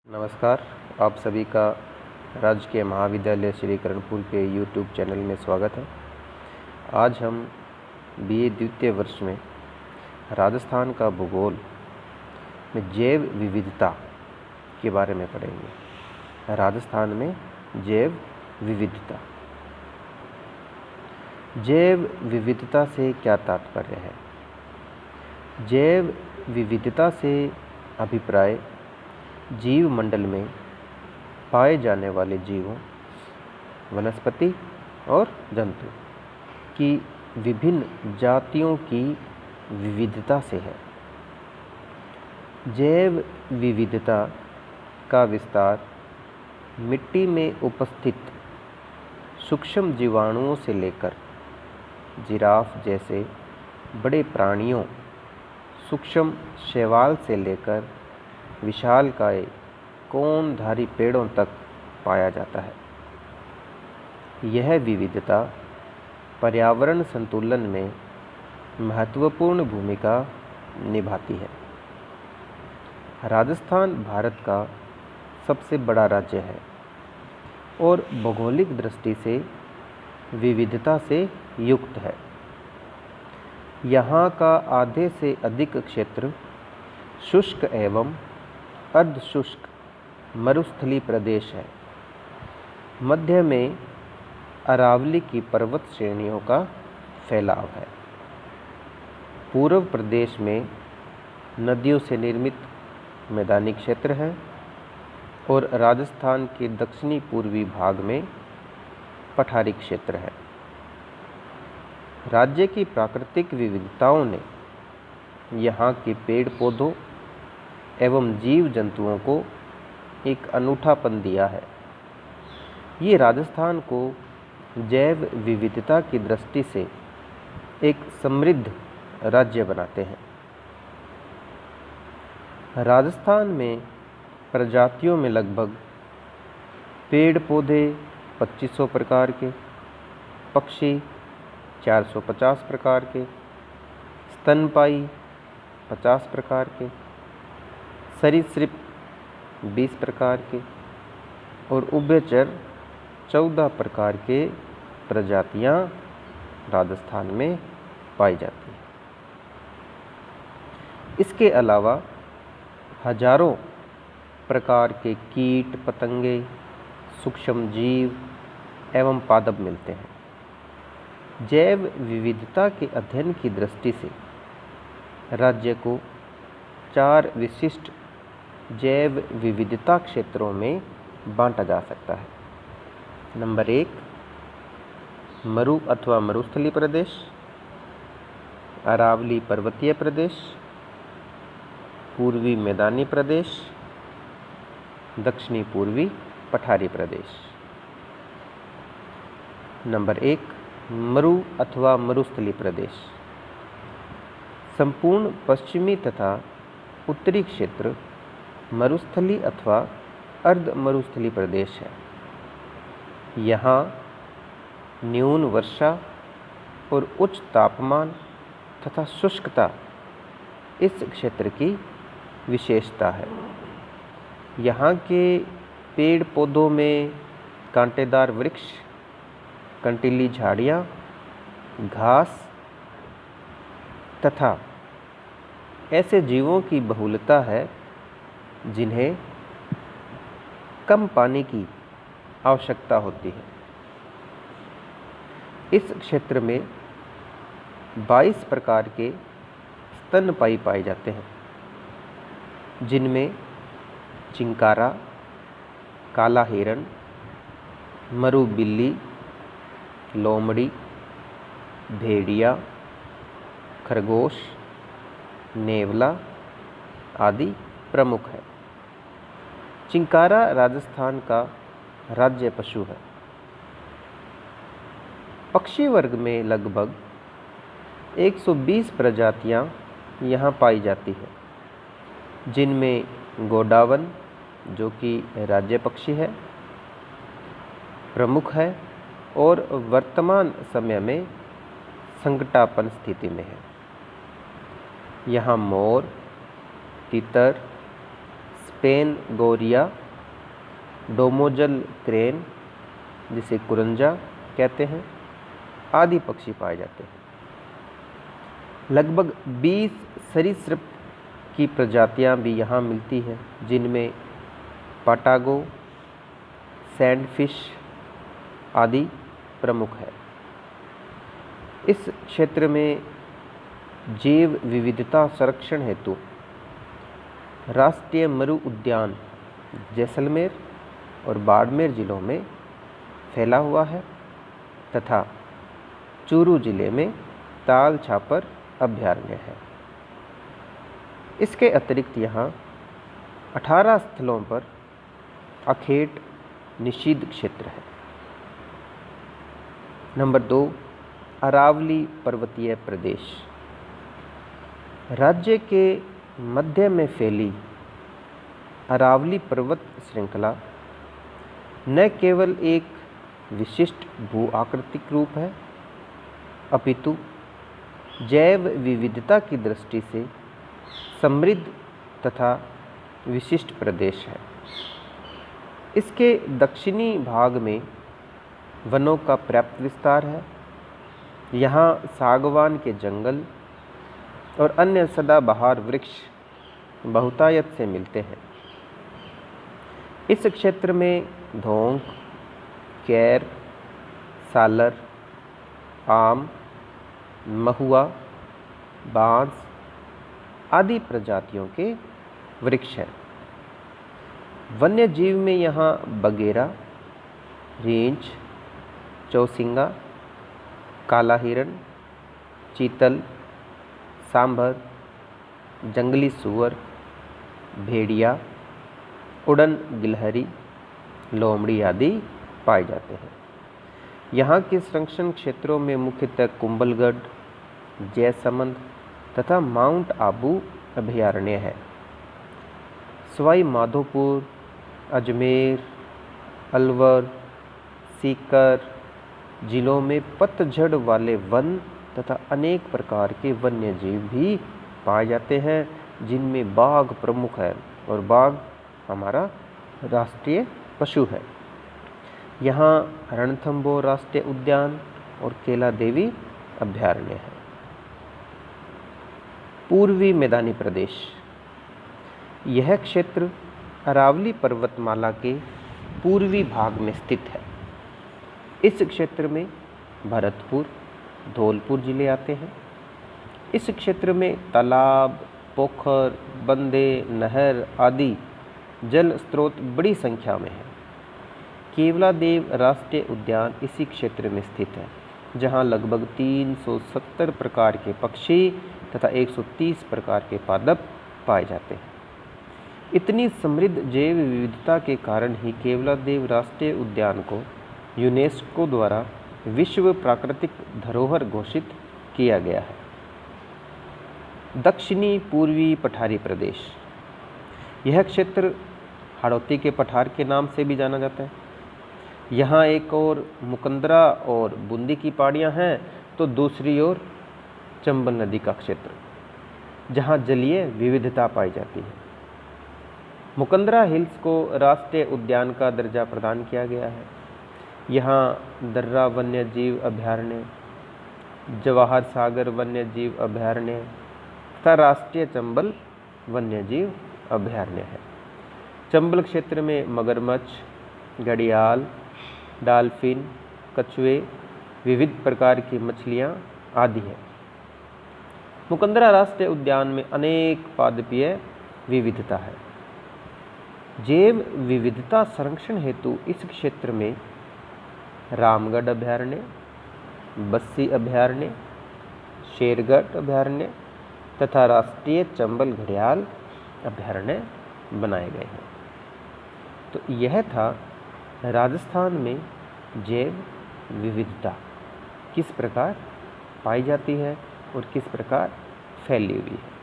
नमस्कार। आप सभी का राजकीय महाविद्यालय श्री करणपुर के यूट्यूब चैनल में स्वागत है। आज हम बीए द्वितीय वर्ष में राजस्थान का भूगोल में जैव विविधता के बारे में पढ़ेंगे। राजस्थान में जैव विविधता। जैव विविधता से क्या तात्पर्य है? जैव विविधता से अभिप्राय जीव मंडल में पाए जाने वाले जीवों, वनस्पति और जंतु की विभिन्न जातियों की विविधता से है। जैव विविधता का विस्तार मिट्टी में उपस्थित सूक्ष्म जीवाणुओं से लेकर जिराफ जैसे बड़े प्राणियों, सूक्ष्म शैवाल से लेकर विशालकाय कोणधारी पेड़ों तक पाया जाता है। यह विविधता पर्यावरण संतुलन में महत्वपूर्ण भूमिका निभाती है। राजस्थान भारत का सबसे बड़ा राज्य है और भौगोलिक दृष्टि से विविधता से युक्त है। यहाँ का आधे से अधिक क्षेत्र शुष्क एवं अर्धशुष्क मरुस्थलीय प्रदेश है। मध्य में अरावली की पर्वत श्रेणियों का फैलाव है। पूर्व प्रदेश में नदियों से निर्मित मैदानी क्षेत्र है और राजस्थान के दक्षिणी पूर्वी भाग में पठारी क्षेत्र है। राज्य की प्राकृतिक विविधताओं ने यहाँ के पेड़ पौधों एवं जीव जंतुओं को एक अनूठापन दिया है। ये राजस्थान को जैव विविधता की दृष्टि से एक समृद्ध राज्य बनाते हैं। राजस्थान में प्रजातियों में लगभग पेड़ पौधे 2500 प्रकार के, पक्षी 450 प्रकार के, स्तनपायी 50 प्रकार के, सरीसृप 20 प्रकार के और उभयचर 14 प्रकार के प्रजातियां राजस्थान में पाई जाती हैं। इसके अलावा हजारों प्रकार के कीट पतंगे, सूक्ष्म जीव एवं पादप मिलते हैं। जैव विविधता के अध्ययन की दृष्टि से राज्य को 4 विशिष्ट जैव विविधता क्षेत्रों में बांटा जा सकता है। नंबर 1, मरु अथवा मरुस्थलीय प्रदेश, अरावली पर्वतीय प्रदेश, पूर्वी मैदानी प्रदेश, दक्षिणी पूर्वी पठारी प्रदेश। नंबर 1, मरु अथवा मरुस्थलीय प्रदेश। संपूर्ण पश्चिमी तथा उत्तरी क्षेत्र मरुस्थलीय अथवा अर्ध मरुस्थलीय प्रदेश है। यहाँ न्यून वर्षा और उच्च तापमान तथा शुष्कता इस क्षेत्र की विशेषता है। यहाँ के पेड़ पौधों में कांटेदार वृक्ष, कंटीली झाड़ियाँ, घास तथा ऐसे जीवों की बहुलता है जिन्हें कम पानी की आवश्यकता होती है। इस क्षेत्र में 22 प्रकार के स्तनपायी पाए जाते हैं, जिनमें चिंकारा, काला हिरण, मरु बिल्ली, लोमड़ी, भेड़िया, खरगोश, नेवला आदि प्रमुख है। चिंकारा राजस्थान का राज्य पशु है। पक्षी वर्ग में लगभग 120 प्रजातियां यहाँ पाई जाती है, जिनमें गोडावन जो कि राज्य पक्षी है, प्रमुख है और वर्तमान समय में संकटापन्न स्थिति में है। यहाँ मोर, तीतर, पेनगोरिया, डोमोजल क्रेन जिसे कुरंजा कहते हैं, आदि पक्षी पाए जाते हैं। लगभग 20 सरीसृप की प्रजातियां भी यहाँ मिलती हैं, जिनमें पाटागो, सैंडफिश आदि प्रमुख है। इस क्षेत्र में जैव विविधता संरक्षण हेतु राष्ट्रीय मरु उद्यान जैसलमेर और बाड़मेर जिलों में फैला हुआ है तथा चूरू जिले में ताल छापर अभयारण्य है। इसके अतिरिक्त यहाँ 18 स्थलों पर अखेट निषिद्ध क्षेत्र है। नंबर 2, अरावली पर्वतीय प्रदेश। राज्य के मध्य में फैली अरावली पर्वत श्रृंखला न केवल एक विशिष्ट भू आकृतिक रूप है, अपितु जैव विविधता की दृष्टि से समृद्ध तथा विशिष्ट प्रदेश है। इसके दक्षिणी भाग में वनों का पर्याप्त विस्तार है। यहाँ सागवान के जंगल और अन्य सदाबहार वृक्ष बहुतायत से मिलते हैं। इस क्षेत्र में धोंक, कैर, सालर, आम, महुआ, बांस आदि प्रजातियों के वृक्ष हैं। वन्य जीव में यहाँ बगेरा, रींछ, चौसिंगा, काला हिरण, चीतल, सांभर, जंगली सूअर, भेड़िया, उड़न गिलहरी, लोमड़ी आदि पाए जाते हैं। यहाँ के संरक्षण क्षेत्रों में मुख्यतः कुंभलगढ़, जयसमंद तथा माउंट आबू अभयारण्य है। सवाई माधोपुर, अजमेर, अलवर, सीकर जिलों में पतझड़ वाले वन तथा अनेक प्रकार के वन्य जीव भी पाए जाते हैं, जिनमें बाघ प्रमुख है और बाघ हमारा राष्ट्रीय पशु है। यहाँ रणथंभौर राष्ट्रीय उद्यान और केला देवी अभयारण्य है। पूर्वी मैदानी प्रदेश। यह क्षेत्र अरावली पर्वतमाला के पूर्वी भाग में स्थित है। इस क्षेत्र में भरतपुर, धौलपुर जिले आते हैं। इस क्षेत्र में तालाब, पोखर, बंदे, नहर आदि जल स्रोत बड़ी संख्या में है। केवलादेव राष्ट्रीय उद्यान इसी क्षेत्र में स्थित है, जहां लगभग 370 प्रकार के पक्षी तथा 130 प्रकार के पादप पाए जाते हैं। इतनी समृद्ध जैव विविधता के कारण ही केवलादेव राष्ट्रीय उद्यान को यूनेस्को द्वारा विश्व प्राकृतिक धरोहर घोषित किया गया है। दक्षिणी पूर्वी पठारी प्रदेश। यह क्षेत्र हाड़ौती के पठार के नाम से भी जाना जाता है। यहाँ एक और मुकंदरा और बूंदी की पहाड़ियाँ हैं, तो दूसरी ओर चंबल नदी का क्षेत्र, जहाँ जलीय विविधता पाई जाती है। मुकंदरा हिल्स को राष्ट्रीय उद्यान का दर्जा प्रदान किया गया है। यहाँ दर्रा वन्य जीव अभयारण्य, जवाहर सागर वन्य जीव अभयारण्य तथा राष्ट्रीय चंबल वन्य जीव अभयारण्य है। चंबल क्षेत्र में मगरमच्छ, घड़ियाल, डाल्फिन, कछुए, विविध प्रकार की मछलियाँ आदि है। मुकंदरा राष्ट्रीय उद्यान में अनेक पादपीय विविधता है। जैव विविधता संरक्षण हेतु इस क्षेत्र में रामगढ़ अभयारण्य, बस्सी अभयारण्य, शेरगढ़ अभयारण्य तथा राष्ट्रीय चंबल घड़ियाल अभयारण्य बनाए गए हैं। तो यह था राजस्थान में जैव विविधता किस प्रकार पाई जाती है और किस प्रकार फैली हुई है।